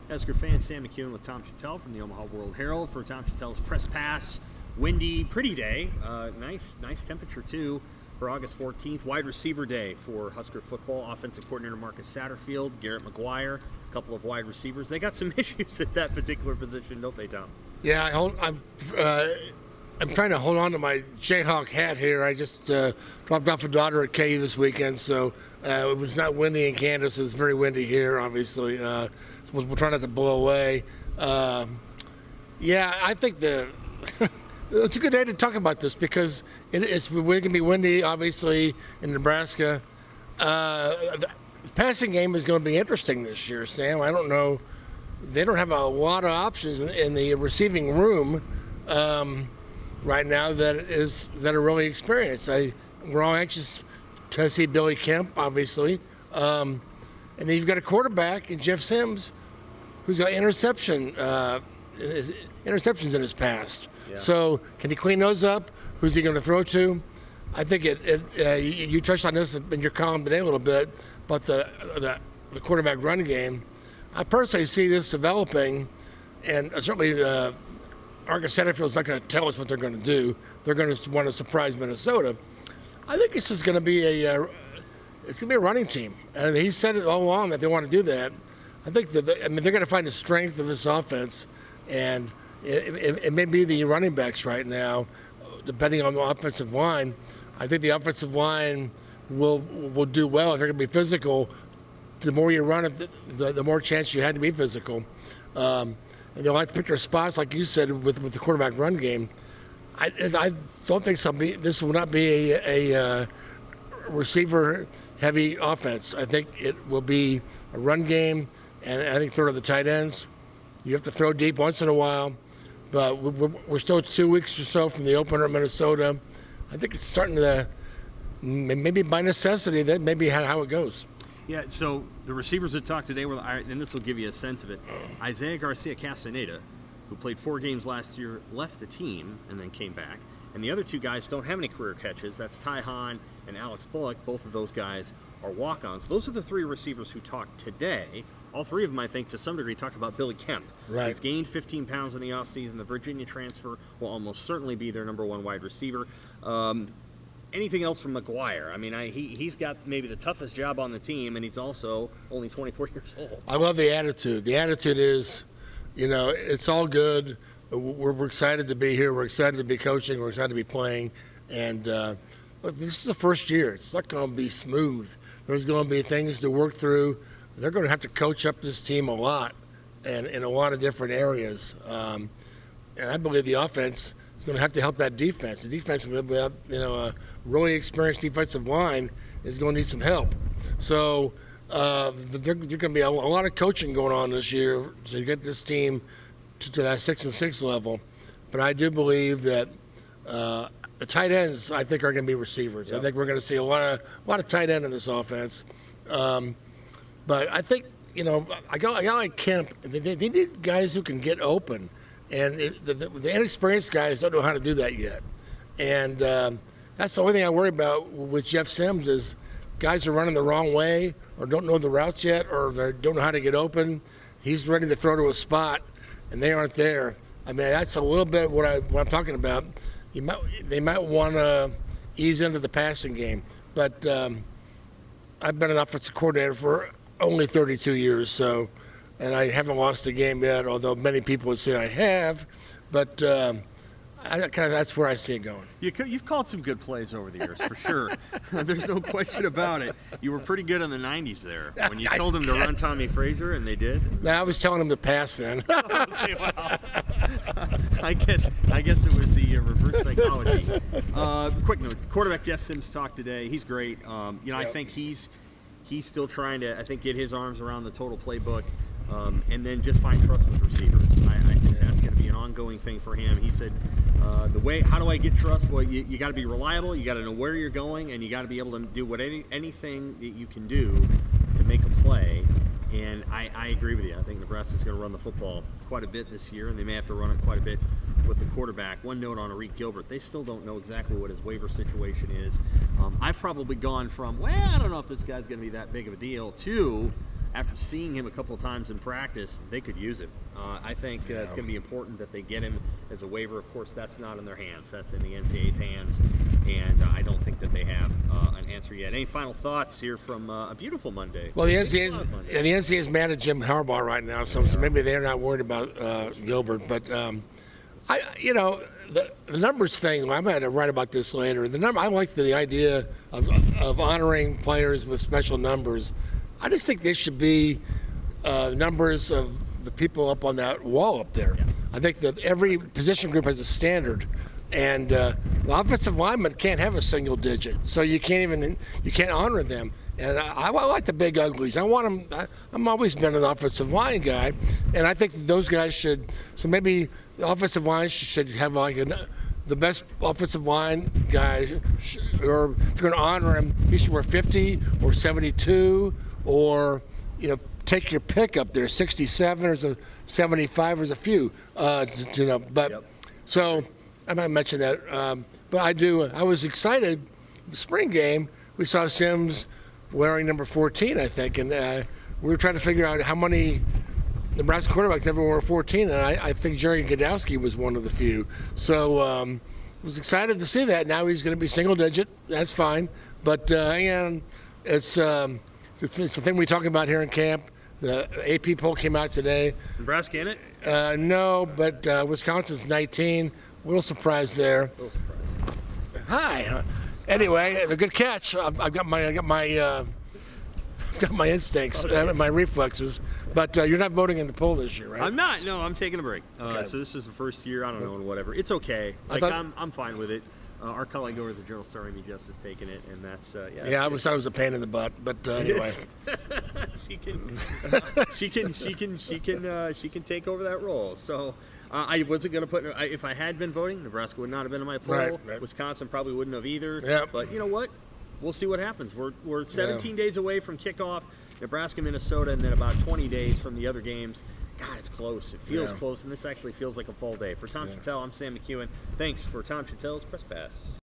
Husker fans, Sam McEwen with Tom Shatel from the Omaha World-Herald for Tom Shatel's Press Pass. Windy, pretty day. Nice temperature, too, for August 14th. Wide receiver day for Husker football. Offensive coordinator Marcus Satterfield, Garrett McGuire, a couple of wide receivers. They got some issues at that particular position, don't they, Tom? Yeah, I'm trying to hold on to my Jayhawk hat here. I just dropped off a daughter at KU this weekend, so it was not windy in Kansas. It was very windy here, obviously. We're trying not to blow away. Yeah, I think it's a good day to talk about this because it's going to be windy, obviously, in Nebraska. The passing game is going to be interesting this year, Sam. I don't know. They don't have a lot of options in the receiving room right now that are really experienced. We're all anxious to see Billy Kemp, obviously. And then you've got a quarterback in Jeff Sims who's got interceptions in his past. Yeah. So can he clean those up? Who's he going to throw to? I think you touched on this in your column today a little bit about the quarterback run game. I personally see this developing, and certainly Marcus Satterfield's not going to tell us what they're going to do. They're going to want to surprise Minnesota. I think this is going to be a running team, and he said it all along that they want to do that. I think they're going to find the strength of this offense, and it may be the running backs right now, depending on the offensive line. I think the offensive line will do well if they're going to be physical. The more you run it, the more chance you had to be physical. And they'll like to pick their spots, like you said, with the quarterback run game. I don't think this will not be a receiver-heavy offense. I think it will be a run game, and I think throw to the tight ends. You have to throw deep once in a while, but we're still 2 weeks or so from the opener in Minnesota. I think it's starting to, maybe by necessity, that may be how it goes. Yeah, so the receivers that talked today were, and this will give you a sense of it, Isaiah Garcia-Castaneda, who played 4 games last year, left the team and then came back. And the other 2 guys don't have any career catches. That's Ty Hahn and Alex Bullock. Both of those guys are walk-ons. Those are the 3 receivers who talked today. All 3 of them, I think, to some degree, talked about Billy Kemp. Right. He's gained 15 pounds in the offseason. The Virginia transfer will almost certainly be their number 1 wide receiver. Anything else from McGuire? I mean, he's got maybe the toughest job on the team, and he's also only 24 years old. I love the attitude. The attitude is, it's all good. We're excited to be here. We're excited to be coaching. We're excited to be playing. And look, this is the first year. It's not going to be smooth. There's going to be things to work through. They're going to have to coach up this team a lot and in a lot of different areas. And I believe the offense is going to have to help that defense. The defense, without a really experienced defensive line, is going to need some help. So there's going to be a lot of coaching going on this year to get this team to that 6-6 level. But I do believe that the tight ends, I think, are going to be receivers. Yep. I think we're going to see a lot of tight end in this offense. But I think, a guy like Kemp, they need guys who can get open. And the inexperienced guys don't know how to do that yet. And that's the only thing I worry about with Jeff Sims is guys are running the wrong way or don't know the routes yet or they don't know how to get open. He's ready to throw to a spot, and they aren't there. I mean, that's a little bit what I'm talking about. They might want to ease into the passing game. But I've been an offensive coordinator for only 32 years, and I haven't lost a game yet, although many people would say I have. But that's where I see it going. You've called some good plays over the years, for sure. There's no question about it. You were pretty good in the 90s there when you told them to run Tommy Frazier, and they did. No, I was telling them to pass then. Okay, well, I guess it was the reverse psychology. Quick note: quarterback Jeff Sims talked today. He's great. I think he's still trying to, get his arms around the total playbook. And then just find trust with receivers. I think that's going to be an ongoing thing for him. He said, how do I get trust? Well, you got to be reliable, you got to know where you're going, and you got to be able to do anything that you can do to make a play. And I agree with you. I think Nebraska's going to run the football quite a bit this year, and they may have to run it quite a bit with the quarterback. One note on Arik Gilbert, they still don't know exactly what his waiver situation is. I've probably gone from, I don't know if this guy's going to be that big of a deal, to after seeing him a couple of times in practice, they could use him. I think it's going to be important that they get him as a waiver. Of course, that's not in their hands. That's in the NCAA's hands, and I don't think that they have an answer yet. Any final thoughts here from a beautiful Monday? Well, the NCAA's mad at Jim Harbaugh right now, so maybe they're not worried about Gilbert. But the numbers thing, I might write about this later. I like the idea of honoring players with special numbers. I just think they should be numbers of the people up on that wall up there. Yeah. I think that every position group has a standard, and the offensive lineman can't have a single digit, so you can't honor them. And I like the big uglies. I want them. I'm always been an offensive line guy, and I think that those guys should. So maybe the offensive line should have like the best offensive line guy, or if you're going to honor him, he should wear 50 or 72, or take your pick up there. 67 or 75 is a few, But yep. So I might mention that. But I was excited. The spring game, we saw Sims wearing number 14, I think, and we were trying to figure out how many Nebraska quarterbacks ever wore 14, and I think Jerry Godowski was one of the few. So was excited to see that. Now he's going to be single digit. That's fine, but again, it's the thing we talk about here in camp. The AP poll came out today. Nebraska in it? No, but Wisconsin's 19. A little surprise there. A little surprise. Hi. Anyway, a good catch. I've got my instincts, my reflexes. But you're not voting in the poll this year, right? I'm not. No, I'm taking a break. Okay. So this is the first year. I don't know, whatever. It's okay. I'm fine with it. Our colleague over at the Journal Star, Amy Just, is taking it, and that's yeah. I always thought it was a pain in the butt, but anyway. she can take over that role. So I wasn't going to put. If I had been voting, Nebraska would not have been in my poll. Right. Wisconsin probably wouldn't have either. Yep. But you know what? We'll see what happens. We're 17 days away from kickoff. Nebraska, Minnesota, and then about 20 days from the other games. God, it's close. It feels close, and this actually feels like a fall day. For Tom Shatel, I'm Sam McEwen. Thanks for Tom Shatel's Press Pass.